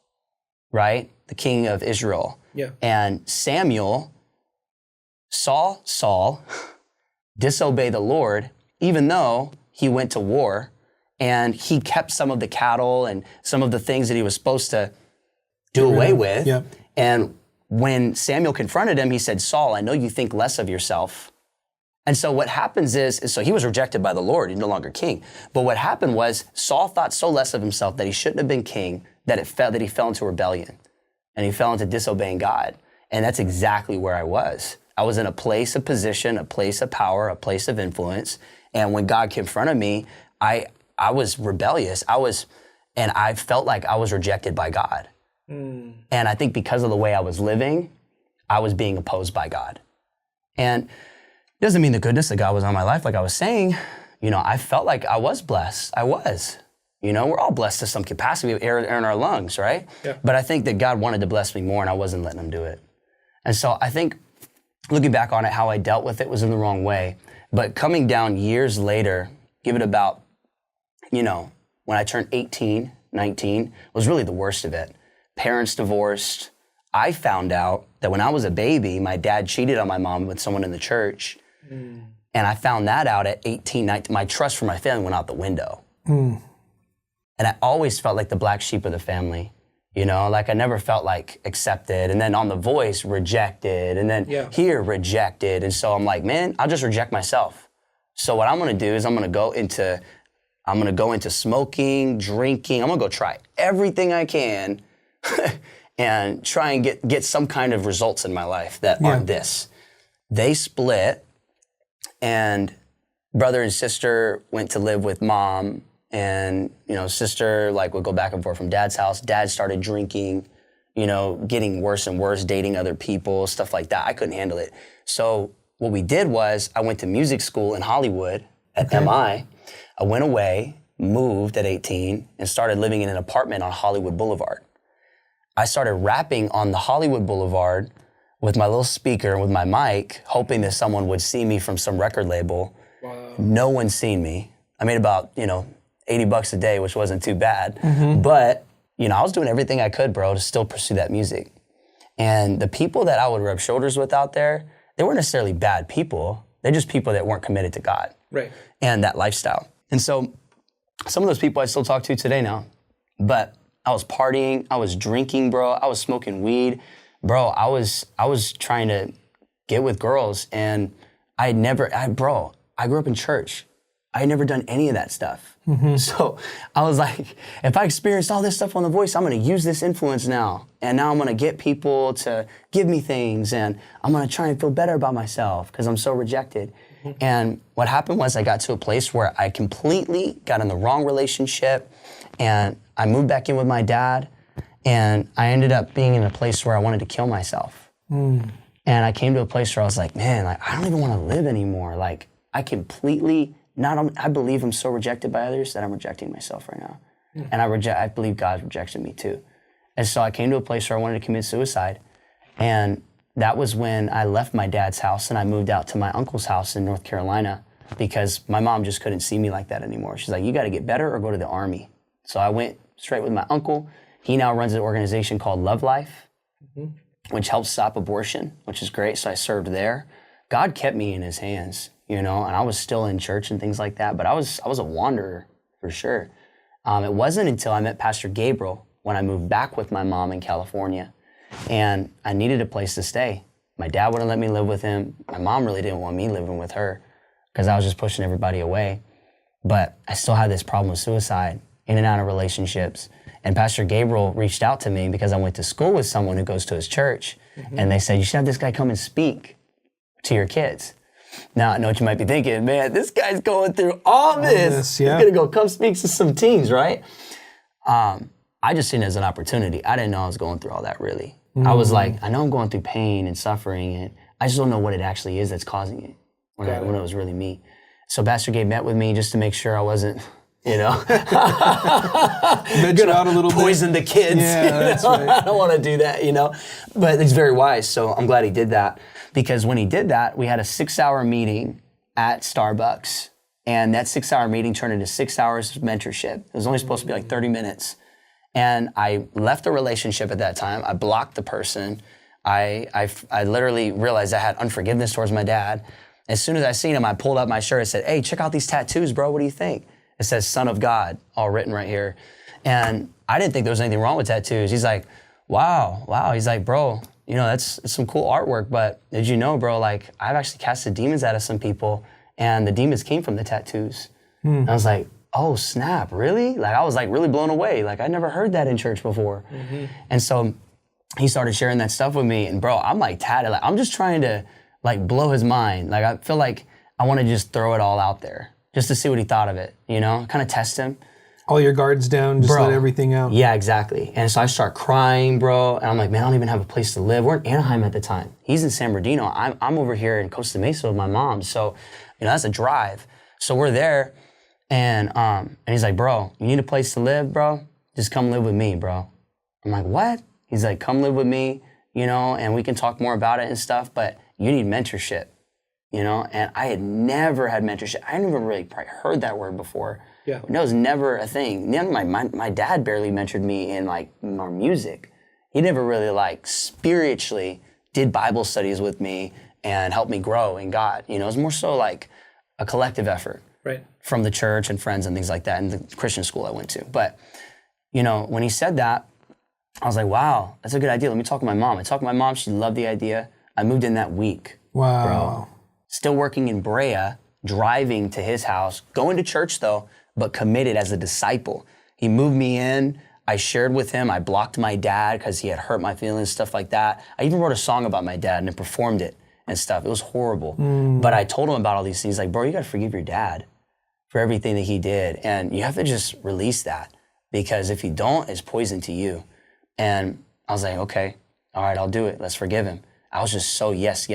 [SPEAKER 3] right? The king of Israel.
[SPEAKER 2] Yeah.
[SPEAKER 3] And Saul disobeyed the Lord, even though he went to war and he kept some of the cattle and some of the things that he was supposed to do away with.
[SPEAKER 2] Yeah.
[SPEAKER 3] And when Samuel confronted him, he said, Saul, I know you think less of yourself. And so what happens is so he was rejected by the Lord. He's no longer king. But what happened was Saul thought so less of himself that he shouldn't have been king, that he fell into rebellion and he fell into disobeying God. And that's exactly where I was. I was in a place of position, a place of power, a place of influence. And when God confronted me, I was rebellious. And I felt like I was rejected by God. And I think because of the way I was living, I was being opposed by God. And it doesn't mean the goodness of God was on my life. Like I was saying, you know, I felt like I was blessed. I was. You know, we're all blessed to some capacity. We have air in our lungs, right?
[SPEAKER 2] Yeah.
[SPEAKER 3] But I think that God wanted to bless me more, and I wasn't letting him do it. And so I think, looking back on it, how I dealt with it was in the wrong way. But coming down years later, give it about, you know, when I turned 18, 19, was really the worst of it. Parents divorced. I found out that when I was a baby, my dad cheated on my mom with someone in the church. And I found that out at 18, 19. My trust for my family went out the window. And I always felt like the black sheep of the family. You know, like I never felt like accepted. And then on The Voice, rejected. And then here, rejected. And so I'm like, man, I'll just reject myself. So what I'm gonna do is I'm gonna go into smoking, drinking. I'm gonna go try everything I can and try and get some kind of results in my life that aren't this. They split, and brother and sister went to live with mom. And, you know, sister like would go back and forth from dad's house. Dad started drinking, you know, getting worse and worse, dating other people, stuff like that. I couldn't handle it. So what we did was I went to music school in Hollywood at MI. I went away, moved at 18, and started living in an apartment on Hollywood Boulevard. I started rapping on the Hollywood Boulevard with my little speaker, with my mic, hoping that someone would see me from some record label. Wow. No one's seen me. I made about, you know, $80 a day, which wasn't too bad. But, you know, I was doing everything I could, bro, to still pursue that music. And the people that I would rub shoulders with out there, they weren't necessarily bad people. They're just people that weren't committed to God.
[SPEAKER 2] Right.
[SPEAKER 3] And that lifestyle. And so some of those people I still talk to today now. But I was partying, I was drinking, bro. I was smoking weed. Bro, I was trying to get with girls, and I grew up in church. I had never done any of that stuff. So I was like, if I experienced all this stuff on The Voice, I'm gonna use this influence now. And now I'm gonna get people to give me things, and I'm gonna try and feel better about myself because I'm so rejected. And what happened was I got to a place where I completely got in the wrong relationship, and I moved back in with my dad, and I ended up being in a place where I wanted to kill myself. And I came to a place where I was like, man, like, I don't even wanna live anymore. Like, I completely, I believe I'm so rejected by others that I'm rejecting myself right now. And I believe God rejected me too. And so I came to a place where I wanted to commit suicide. And that was when I left my dad's house and I moved out to my uncle's house in North Carolina, because my mom just couldn't see me like that anymore. She's like, you gotta get better or go to the Army. So I went straight with my uncle. He now runs an organization called Love Life, which helps stop abortion, which is great. So I served there. God kept me in his hands, you know, and I was still in church and things like that, but I was a wanderer for sure. It wasn't until I met Pastor Gabriel when I moved back with my mom in California, and I needed a place to stay. My dad wouldn't let me live with him. My mom really didn't want me living with her because I was just pushing everybody away. but I still had this problem with suicide, in and out of relationships. And Pastor Gabriel reached out to me because I went to school with someone who goes to his church. And they said, you should have this guy come and speak to your kids. Now, I know what you might be thinking, man, this guy's going through all this.
[SPEAKER 2] Yeah.
[SPEAKER 3] He's gonna go come speak to some teens, right? I just seen it as an opportunity. I didn't know I was going through all that really. I was like, I know I'm going through pain and suffering, and I just don't know what it actually is that's causing it when it was really me. So Pastor Gabe met with me just to make sure I wasn't,
[SPEAKER 2] Veg you out a little bit.
[SPEAKER 3] Poison the kids.
[SPEAKER 2] Yeah, that's right.
[SPEAKER 3] I don't want to do that, But he's very wise, so I'm glad he did that. Because when he did that, we had a 6-hour meeting at Starbucks. And that 6-hour meeting turned into 6 hours of mentorship. It was only supposed to be like 30 minutes. And I left the relationship at that time. I blocked the person. I literally realized I had unforgiveness towards my dad. As soon as I seen him, I pulled up my shirt and said, hey, check out these tattoos, bro. What do you think? It says Son of God, all written right here. And I didn't think there was anything wrong with tattoos. He's like, wow. He's like, bro, that's some cool artwork, but did you know, bro, like I've actually casted demons out of some people and the demons came from the tattoos. And I was like, oh snap, really? Like I was like really blown away. Like I never heard that in church before. And so he started sharing that stuff with me and bro, I'm like tatted. Like I'm just trying to like blow his mind. Like I feel like I want to just throw it all out there. Just to see what he thought of it, kind of test him.
[SPEAKER 2] All your guards down, just let everything out.
[SPEAKER 3] Yeah, exactly. And so I start crying, bro. And I'm like, man, I don't even have a place to live. We're in Anaheim at the time. He's in San Bernardino. I'm over here in Costa Mesa with my mom. So, that's a drive. So we're there. And he's like, bro, you need a place to live, bro? Just come live with me, bro. I'm like, what? He's like, come live with me, and we can talk more about it and stuff. But you need mentorship. And I had never had mentorship. I never really probably heard that word before.
[SPEAKER 2] Yeah.
[SPEAKER 3] That was never a thing. My dad barely mentored me in like our music. He never really like spiritually did Bible studies with me and helped me grow in God. It was more so like a collective effort from the church and friends and things like that and the Christian school I went to. But, when he said that, I was like, wow, that's a good idea. Let me talk to my mom. I talked to my mom. She loved the idea. I moved in that week.
[SPEAKER 2] Wow.
[SPEAKER 3] Bro. Still working in Brea, driving to his house, going to church though, but committed as a disciple. He moved me in. I shared with him. I blocked my dad because he had hurt my feelings, stuff like that. I even wrote a song about my dad and I performed it and stuff. It was horrible. But I told him about all these things. Like, bro, you got to forgive your dad for everything that he did. And you have to just release that because if you don't, it's poison to you. And I was like, okay, all right, I'll do it. Let's forgive him. I was just so yes,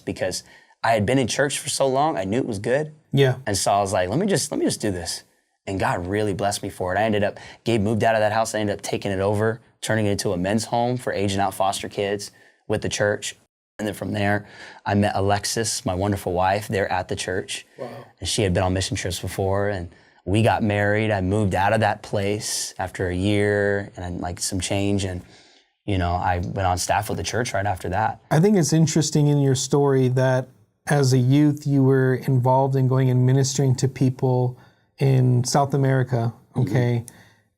[SPEAKER 3] because I had been in church for so long, I knew it was good.
[SPEAKER 2] Yeah.
[SPEAKER 3] And so I was like, let me just do this. And God really blessed me for it. Gabe moved out of that house. I ended up taking it over, turning it into a men's home for aging out foster kids with the church. And then from there, I met Alexis, my wonderful wife, there at the church.
[SPEAKER 2] Wow.
[SPEAKER 3] And she had been on mission trips before. And we got married. I moved out of that place after a year and like some change. And, I went on staff with the church right after that.
[SPEAKER 2] I think it's interesting in your story that as a youth, you were involved in going and ministering to people in South America, okay?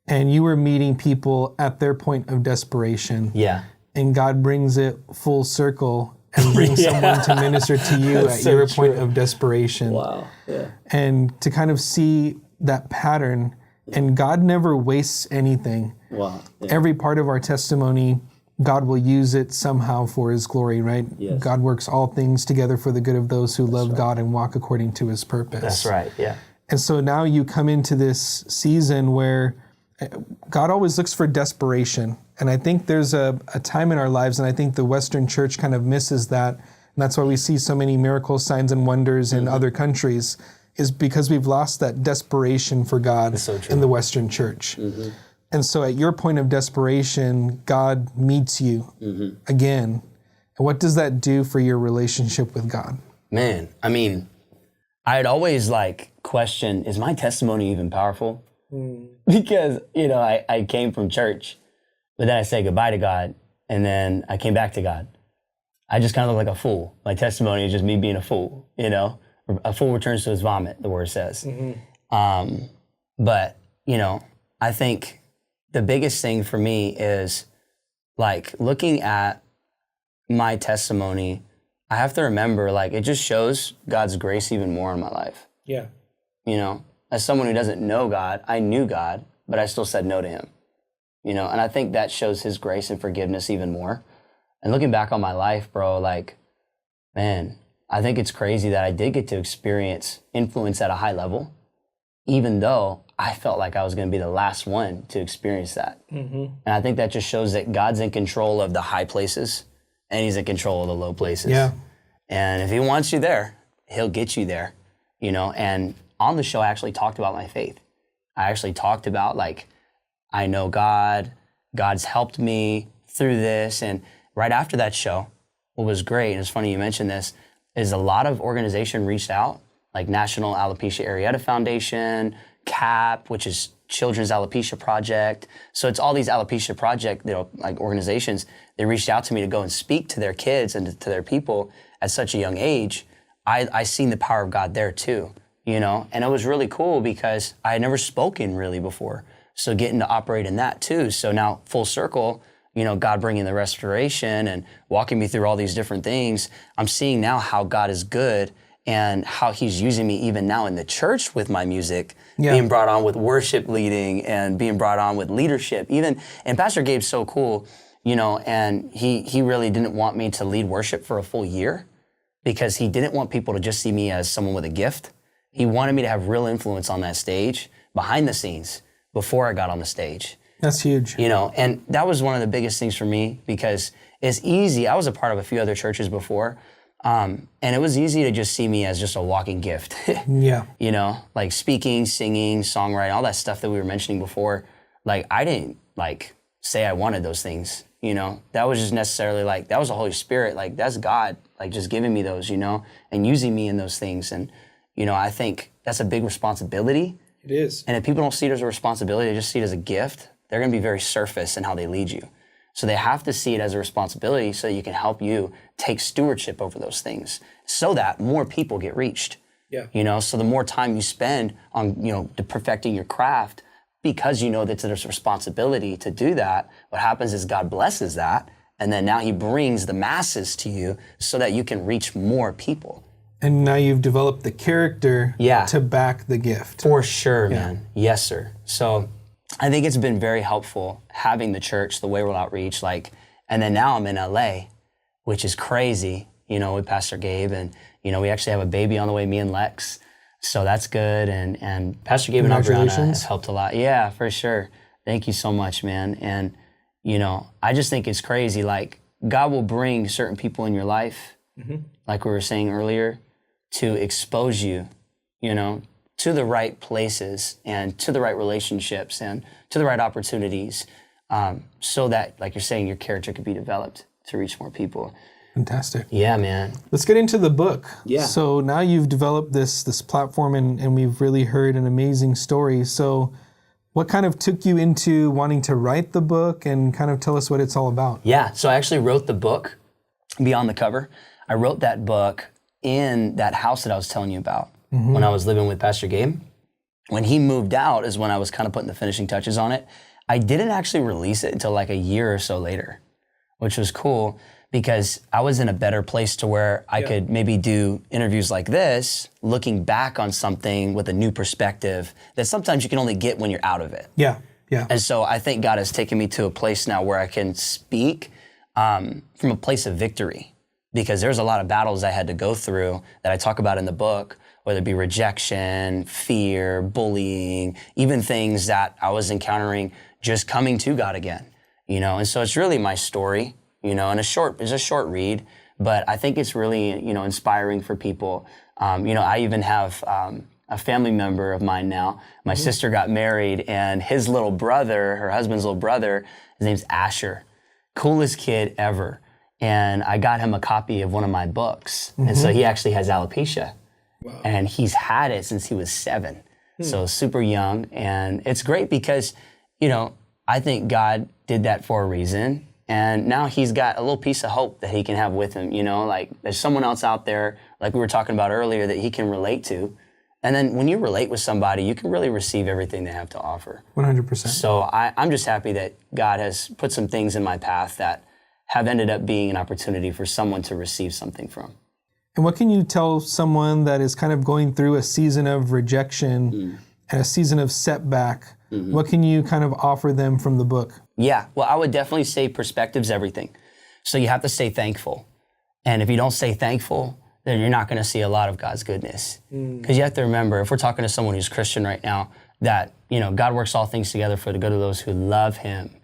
[SPEAKER 2] And you were meeting people at their point of desperation.
[SPEAKER 3] Yeah.
[SPEAKER 2] And God brings it full circle and brings someone to minister to you at
[SPEAKER 3] so
[SPEAKER 2] your
[SPEAKER 3] true.
[SPEAKER 2] point of desperation.
[SPEAKER 3] Wow. Yeah.
[SPEAKER 2] And to kind of see that pattern, and God never wastes anything.
[SPEAKER 3] Wow. Yeah.
[SPEAKER 2] Every part of our testimony, God will use it somehow for His glory, right?
[SPEAKER 3] Yes.
[SPEAKER 2] God works all things together for the good of those who love God and walk according to His purpose.
[SPEAKER 3] That's right, yeah.
[SPEAKER 2] And so now you come into this season where God always looks for desperation. And I think there's a time in our lives, and I think the Western church kind of misses that. And that's why we see so many miracles, signs, and wonders in other countries, is because we've lost that desperation for God in the Western church. And so at your point of desperation, God meets you again. And what does that do for your relationship with God?
[SPEAKER 3] Man, I mean, I'd always question, is my testimony even powerful? Because, I came from church, but then I said goodbye to God, and then I came back to God. I just kind of look like a fool. My testimony is just me being a fool, A fool returns to his vomit, the word says. But, I think the biggest thing for me is looking at my testimony, I have to remember it just shows God's grace even more in my life.
[SPEAKER 2] Yeah.
[SPEAKER 3] as someone who doesn't know God, I knew God, but I still said no to him. And I think that shows his grace and forgiveness even more. And looking back on my life, bro, like, man, I think it's crazy that I did get to experience influence at a high level, even though I felt like I was going to be the last one to experience that. And I think that just shows that God's in control of the high places and he's in control of the low places.
[SPEAKER 2] Yeah.
[SPEAKER 3] And if he wants you there, he'll get you there, And on the show, I actually talked about my faith. I actually talked about, like, I know God, God's helped me through this. And right after that show, what was great, and it's funny you mentioned this, is a lot of organization reached out, like National Alopecia Areata Foundation, CAP, which is Children's Alopecia Project. So it's all these alopecia project, like organizations. They reached out to me to go and speak to their kids and to their people at such a young age. I seen the power of God there too, and it was really cool because I had never spoken really before. So getting to operate in that too. So now full circle, God bringing the restoration and walking me through all these different things. I'm seeing now how God is good and how he's using me even now in the church with my music, being brought on with worship leading and being brought on with leadership. And Pastor Gabe's so cool, and he really didn't want me to lead worship for a full year because he didn't want people to just see me as someone with a gift. He wanted me to have real influence on that stage, behind the scenes, before I got on the stage.
[SPEAKER 2] That's huge.
[SPEAKER 3] And that was one of the biggest things for me because it's easy. I was a part of a few other churches before, and it was easy to just see me as just a walking gift.
[SPEAKER 2] Yeah.
[SPEAKER 3] Like speaking, singing, songwriting, all that stuff that we were mentioning before. Like, I didn't say I wanted those things, That was just necessarily that was the Holy Spirit. Like, that's God, just giving me those, and using me in those things. And, I think that's a big responsibility.
[SPEAKER 2] It is.
[SPEAKER 3] And if people don't see it as a responsibility, they just see it as a gift, they're going to be very surface in how they lead you. So they have to see it as a responsibility so you can help you take stewardship over those things so that more people get reached.
[SPEAKER 2] Yeah.
[SPEAKER 3] So the more time you spend on, perfecting your craft, because that there's a responsibility to do that, what happens is God blesses that. And then now he brings the masses to you so that you can reach more people.
[SPEAKER 2] And now you've developed the character to back the gift.
[SPEAKER 3] For sure, man. Yes, sir. So I think it's been very helpful having the church, the Wayward Outreach, and then now I'm in LA, which is crazy, with Pastor Gabe. And, we actually have a baby on the way, me and Lex. So that's good. And Pastor Gabe and Adriana have helped a lot. Yeah, for sure. Thank you so much, man. And, I just think it's crazy. God will bring certain people in your life, like we were saying earlier, to expose you, to the right places and to the right relationships and to the right opportunities, so that, like you're saying, your character could be developed to reach more people.
[SPEAKER 2] Fantastic.
[SPEAKER 3] Yeah, man.
[SPEAKER 2] Let's get into the book.
[SPEAKER 3] Yeah.
[SPEAKER 2] So now you've developed this platform and we've really heard an amazing story. So what kind of took you into wanting to write the book and kind of tell us what it's all about?
[SPEAKER 3] Yeah, so I actually wrote the book, Beyond the Cover. I wrote that book in that house that I was telling you about when I was living with Pastor Gabe. When he moved out is when I was kind of putting the finishing touches on it. I didn't actually release it until a year or so later, which was cool because I was in a better place to where I could maybe do interviews like this, looking back on something with a new perspective that sometimes you can only get when you're out of it.
[SPEAKER 2] Yeah, yeah.
[SPEAKER 3] And so I think God has taken me to a place now where I can speak from a place of victory. Because there's a lot of battles I had to go through that I talk about in the book, whether it be rejection, fear, bullying, even things that I was encountering just coming to God again, And so it's really my story, and it's a short read, but I think it's really, inspiring for people. I even have a family member of mine now. My sister got married, and his little brother, her husband's little brother, his name's Asher, coolest kid ever. And I got him a copy of one of my books. And so he actually has alopecia. Wow. And he's had it since he was 7. So super young. And it's great because, I think God did that for a reason. And now he's got a little piece of hope that he can have with him. There's someone else out there, like we were talking about earlier, that he can relate to. And then when you relate with somebody, you can really receive everything they have to offer.
[SPEAKER 2] 100%.
[SPEAKER 3] So I'm just happy that God has put some things in my path that have ended up being an opportunity for someone to receive something from.
[SPEAKER 2] And what can you tell someone that is kind of going through a season of rejection and a season of setback. What can you kind of offer them from the book?
[SPEAKER 3] Yeah, well, I would definitely say perspective's everything. So you have to stay thankful. And if you don't stay thankful, then you're not going to see a lot of God's goodness. Because you have to remember, if we're talking to someone who's Christian right now, that, you know, God works all things together for the good of those who love him.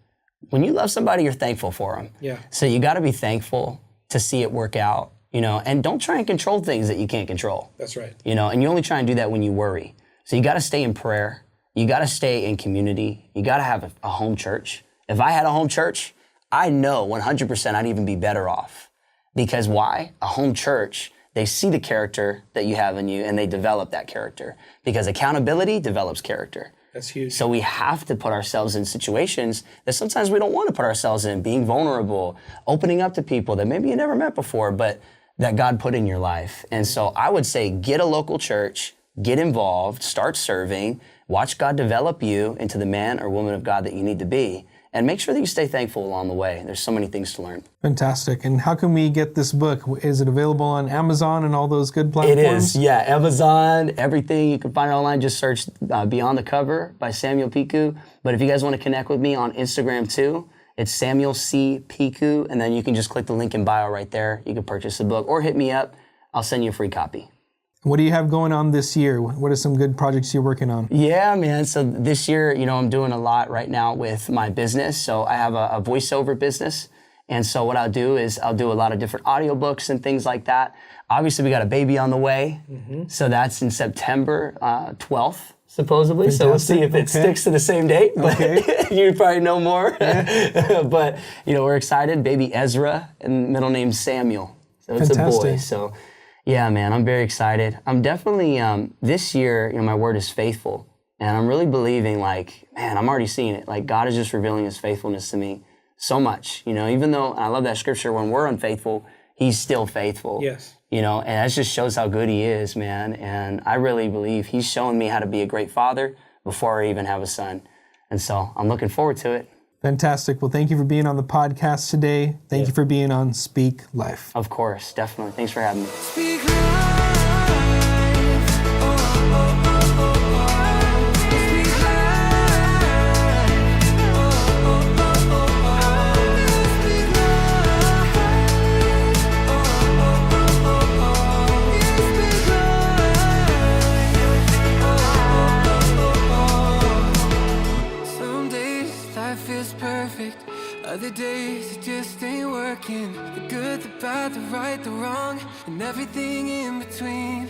[SPEAKER 3] When you love somebody, you're thankful for them.
[SPEAKER 2] Yeah.
[SPEAKER 3] So you got to be thankful to see it work out, you know, and don't try and control things that you can't control.
[SPEAKER 2] That's right.
[SPEAKER 3] You know, and you only try and do that when you worry. So you got to stay in prayer. You got to stay in community. You got to have a home church. If I had a home church, I know 100% I'd even be better off. Because why? A home church, they see the character that you have in you and they develop that character. Because accountability develops character.
[SPEAKER 2] That's huge.
[SPEAKER 3] So we have to put ourselves in situations that sometimes we don't want to put ourselves in, being vulnerable, opening up to people that maybe you never met before, but that God put in your life. And so I would say get a local church, get involved, start serving, watch God develop you into the man or woman of God that you need to be, and make sure that you stay thankful along the way. There's so many things to learn.
[SPEAKER 2] Fantastic. And how can we get this book? Is it available on Amazon and all those good platforms?
[SPEAKER 3] It is, yeah. Amazon, everything. You can find it online. Just search Beyond the Cover by Samuel Picou. But if you guys want to connect with me on Instagram too, it's Samuel C. Picou, and then you can just click the link in bio right there. You can purchase the book or hit me up. I'll send you a free copy.
[SPEAKER 2] What do you have going on this year? What are some good projects you're working on?
[SPEAKER 3] Yeah, man. So this year, you know, I'm doing a lot right now with my business. So I have a voiceover business. And so what I'll do is I'll do a lot of different audiobooks and things like that. Obviously, we got a baby on the way. So that's in September 12th, supposedly.
[SPEAKER 2] Fantastic.
[SPEAKER 3] So we'll see if it sticks to the same date. But you probably know more. Yeah. But, you know, we're excited. Baby Ezra, and middle name Samuel. So it's
[SPEAKER 2] Fantastic.
[SPEAKER 3] a boy. So yeah, man, I'm very excited. I'm definitely, this year, you know, my word is faithful. And I'm really believing, like, man, I'm already seeing it. Like, God is just revealing his faithfulness to me so much. You know, even though I love that scripture, when we're unfaithful, he's still faithful.
[SPEAKER 2] Yes.
[SPEAKER 3] You know, and that just shows how good he is, man. And I really believe he's showing me how to be a great father before I even have a son. And so I'm looking forward to it.
[SPEAKER 2] Fantastic. Well, thank you for being on the podcast today. Thank you for being on Speak Life.
[SPEAKER 3] Of course, definitely. Thanks for having me.
[SPEAKER 4] Speak life. Oh, oh, oh, oh, oh. Speak life. Oh, oh, oh, oh, oh. Speak life. Oh, oh, oh, oh, oh. Speak life. Oh, oh, oh, oh. Some days life feels perfect. Other days it just ain't working. The good, the bad, the right, the wrong, and everything in between.